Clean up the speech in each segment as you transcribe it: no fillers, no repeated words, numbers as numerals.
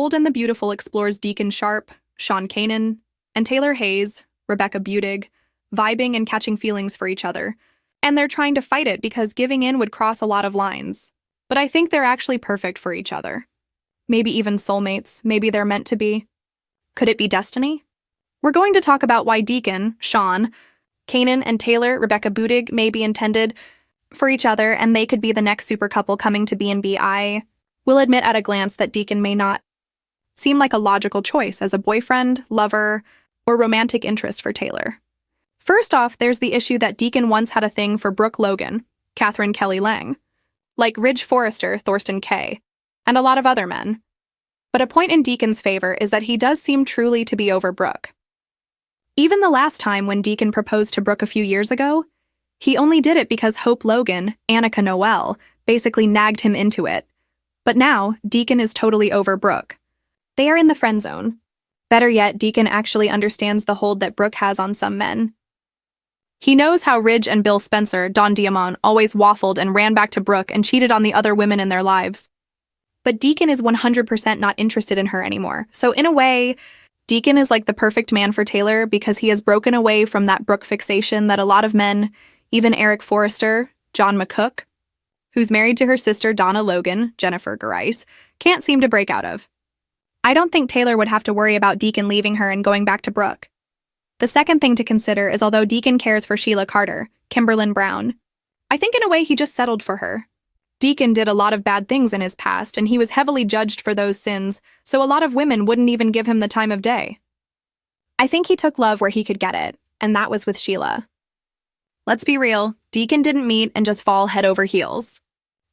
Bold and the Beautiful explores Deacon Sharp, Sean Kanan, and Taylor Hayes, Rebecca Budig, vibing and catching feelings for each other. And they're trying to fight it because giving in would cross a lot of lines. But I think they're actually perfect for each other. Maybe even soulmates, maybe they're meant to be. Could it be destiny? We're going to talk about why Deacon, Sean, Kanan, and Taylor, Rebecca Budig, may be intended for each other, and they could be the next super couple coming to B&B. I will admit at a glance that Deacon may not seem like a logical choice as a boyfriend, lover, or romantic interest for Taylor. First off, there's the issue that Deacon once had a thing for Brooke Logan, Catherine Kelly Lang, like Ridge Forrester, Thorsten Kaye, and a lot of other men. But a point in Deacon's favor is that he does seem truly to be over Brooke. Even the last time when Deacon proposed to Brooke a few years ago, he only did it because Hope Logan, Annika Noel, basically nagged him into it. But now, Deacon is totally over Brooke. They are in the friend zone. Better yet, Deacon actually understands the hold that Brooke has on some men. He knows how Ridge and Bill Spencer, Don Diamond, always waffled and ran back to Brooke and cheated on the other women in their lives. But Deacon is 100% not interested in her anymore. So in a way, Deacon is like the perfect man for Taylor because he has broken away from that Brooke fixation that a lot of men, even Eric Forrester, John McCook, who's married to her sister Donna Logan, Jennifer Garais, can't seem to break out of. I don't think Taylor would have to worry about Deacon leaving her and going back to Brooke. The second thing to consider is although Deacon cares for Sheila Carter, Kimberlyn Brown, I think in a way he just settled for her. Deacon did a lot of bad things in his past, and he was heavily judged for those sins, so a lot of women wouldn't even give him the time of day. I think he took love where he could get it, and that was with Sheila. Let's be real, Deacon didn't meet and just fall head over heels.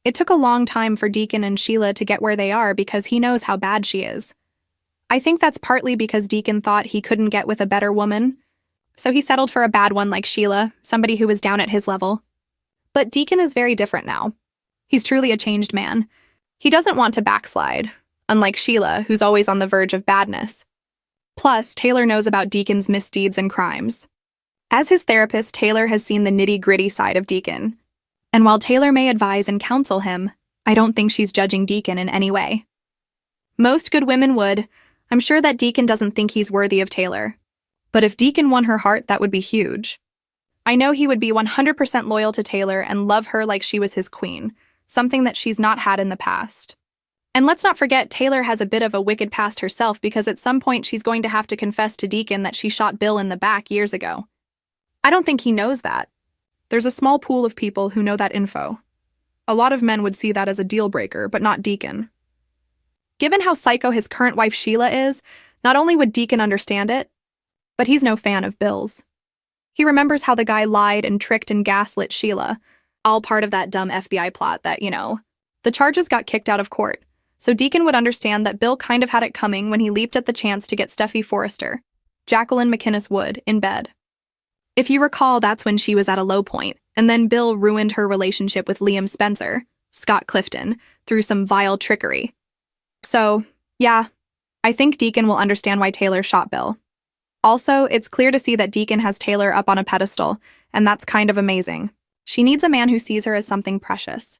It took a long time for Deacon and Sheila to get where they are because he knows how bad she is. I think that's partly because Deacon thought he couldn't get with a better woman, so he settled for a bad one like Sheila, somebody who was down at his level. But Deacon is very different now. He's truly a changed man. He doesn't want to backslide, unlike Sheila, who's always on the verge of badness. Plus, Taylor knows about Deacon's misdeeds and crimes. As his therapist, Taylor has seen the nitty-gritty side of Deacon. And while Taylor may advise and counsel him, I don't think she's judging Deacon in any way. Most good women would. I'm sure that Deacon doesn't think he's worthy of Taylor. But if Deacon won her heart, that would be huge. I know he would be 100% loyal to Taylor and love her like she was his queen, something that she's not had in the past. And let's not forget, Taylor has a bit of a wicked past herself because at some point she's going to have to confess to Deacon that she shot Bill in the back years ago. I don't think he knows that. There's a small pool of people who know that info. A lot of men would see that as a deal breaker, but not Deacon. Given how psycho his current wife Sheila is, not only would Deacon understand it, but he's no fan of Bill's. He remembers how the guy lied and tricked and gaslit Sheila, all part of that dumb FBI plot that, the charges got kicked out of court. So Deacon would understand that Bill kind of had it coming when he leaped at the chance to get Steffi Forrester, Jacqueline McInnes Wood, in bed. If you recall, that's when she was at a low point, and then Bill ruined her relationship with Liam Spencer, Scott Clifton, through some vile trickery. So, yeah, I think Deacon will understand why Taylor shot Bill. Also, it's clear to see that Deacon has Taylor up on a pedestal, and that's kind of amazing. She needs a man who sees her as something precious.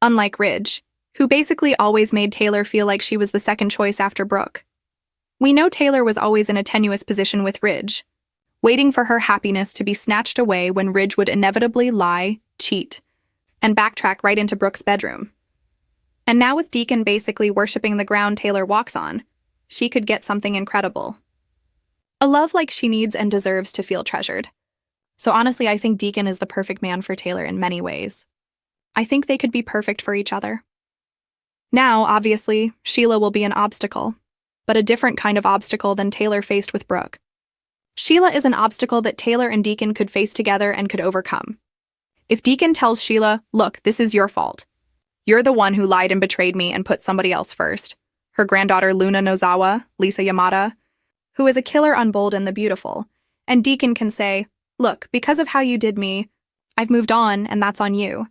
Unlike Ridge, who basically always made Taylor feel like she was the second choice after Brooke. We know Taylor was always in a tenuous position with Ridge, waiting for her happiness to be snatched away when Ridge would inevitably lie, cheat, and backtrack right into Brooke's bedroom. And now with Deacon basically worshipping the ground Taylor walks on, she could get something incredible. A love like she needs and deserves to feel treasured. So honestly, I think Deacon is the perfect man for Taylor in many ways. I think they could be perfect for each other. Now, obviously, Sheila will be an obstacle, but a different kind of obstacle than Taylor faced with Brooke. Sheila is an obstacle that Taylor and Deacon could face together and could overcome. If Deacon tells Sheila, look, this is your fault. You're the one who lied and betrayed me and put somebody else first. Her granddaughter Luna Nozawa, Lisa Yamada, who is a killer on Bold and the Beautiful. And Deacon can say, look, because of how you did me, I've moved on and that's on you.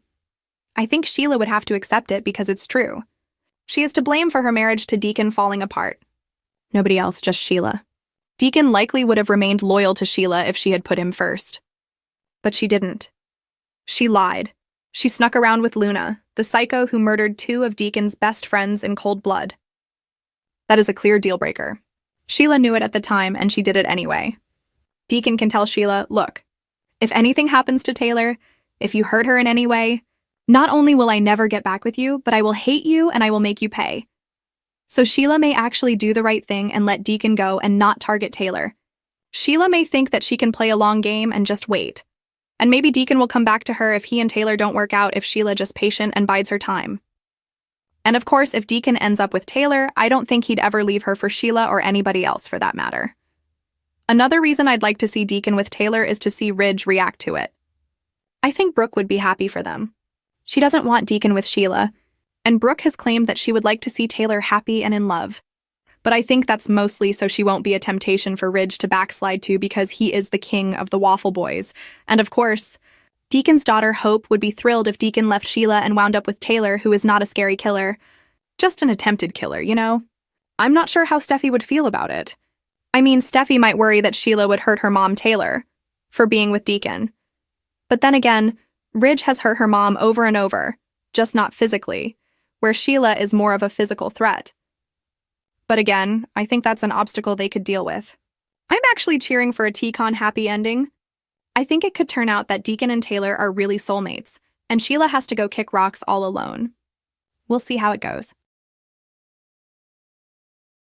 I think Sheila would have to accept it because it's true. She is to blame for her marriage to Deacon falling apart. Nobody else, just Sheila. Deacon likely would have remained loyal to Sheila if she had put him first. But she didn't. She lied. She snuck around with Luna, the psycho who murdered two of Deacon's best friends in cold blood. That is a clear deal breaker. Sheila knew it at the time, and she did it anyway. Deacon can tell Sheila, look, if anything happens to Taylor, if you hurt her in any way, not only will I never get back with you, but I will hate you and I will make you pay. So Sheila may actually do the right thing and let Deacon go and not target Taylor. Sheila may think that she can play a long game and just wait. And maybe Deacon will come back to her if he and Taylor don't work out, if Sheila just patient and bides her time. And of course, if Deacon ends up with Taylor, I don't think he'd ever leave her for Sheila or anybody else for that matter. Another reason I'd like to see Deacon with Taylor is to see Ridge react to it. I think Brooke would be happy for them. She doesn't want Deacon with Sheila, and Brooke has claimed that she would like to see Taylor happy and in love. But I think that's mostly so she won't be a temptation for Ridge to backslide to because he is the king of the Waffle Boys. And of course, Deacon's daughter Hope would be thrilled if Deacon left Sheila and wound up with Taylor, who is not a scary killer. Just an attempted killer, you know? I'm not sure how Steffi would feel about it. I mean, Steffi might worry that Sheila would hurt her mom Taylor for being with Deacon. But then again, Ridge has hurt her mom over and over, just not physically, where Sheila is more of a physical threat. But again, I think that's an obstacle they could deal with. I'm actually cheering for a T-Con happy ending. I think it could turn out that Deacon and Taylor are really soulmates, and Sheila has to go kick rocks all alone. We'll see how it goes.